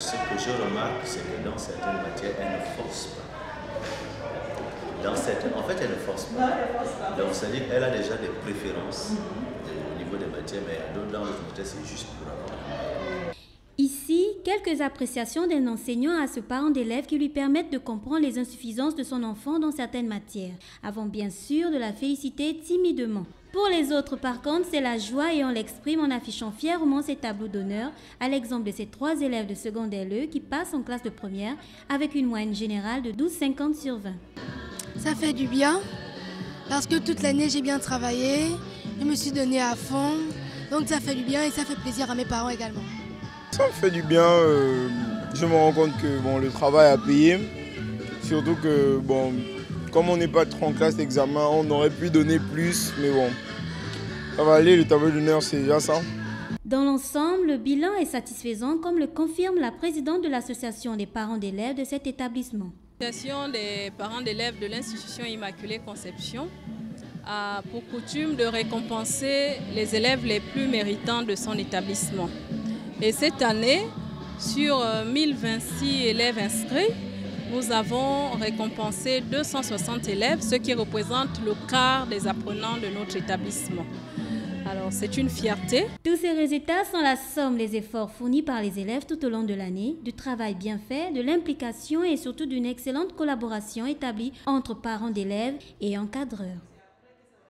Ce que je remarque, c'est que dans certaines matières, elle ne force pas. En fait, elle ne force pas. Donc, c'est-à-dire qu'elle a déjà des préférences au niveau des matières, mais dans l'autre matière, c'est juste pour avoir. Ici, quelques appréciations d'un enseignant à ce parent d'élève qui lui permettent de comprendre les insuffisances de son enfant dans certaines matières, avant bien sûr de la féliciter timidement. Pour les autres, par contre, c'est la joie et on l'exprime en affichant fièrement ses tableaux d'honneur, à l'exemple de ces 3 élèves de secondaire LE qui passent en classe de première avec une moyenne générale de 12,50 sur 20. Ça fait du bien parce que toute l'année j'ai bien travaillé, je me suis donné à fond, donc ça fait du bien et ça fait plaisir à mes parents également. Ça me fait du bien, je me rends compte que bon, le travail a payé, surtout que bon, comme on n'est pas trop en classe d'examen, on aurait pu donner plus, mais bon, ça va aller, le tableau d'honneur c'est déjà ça. Dans l'ensemble, le bilan est satisfaisant comme le confirme la présidente de l'association des parents d'élèves de cet établissement. L'association des parents d'élèves de l'institution Immaculée Conception a pour coutume de récompenser les élèves les plus méritants de son établissement. Et cette année, sur 1026 élèves inscrits, nous avons récompensé 260 élèves, ce qui représente le quart des apprenants de notre établissement. Alors c'est une fierté. Tous ces résultats sont la somme des efforts fournis par les élèves tout au long de l'année, du travail bien fait, de l'implication et surtout d'une excellente collaboration établie entre parents d'élèves et encadreurs.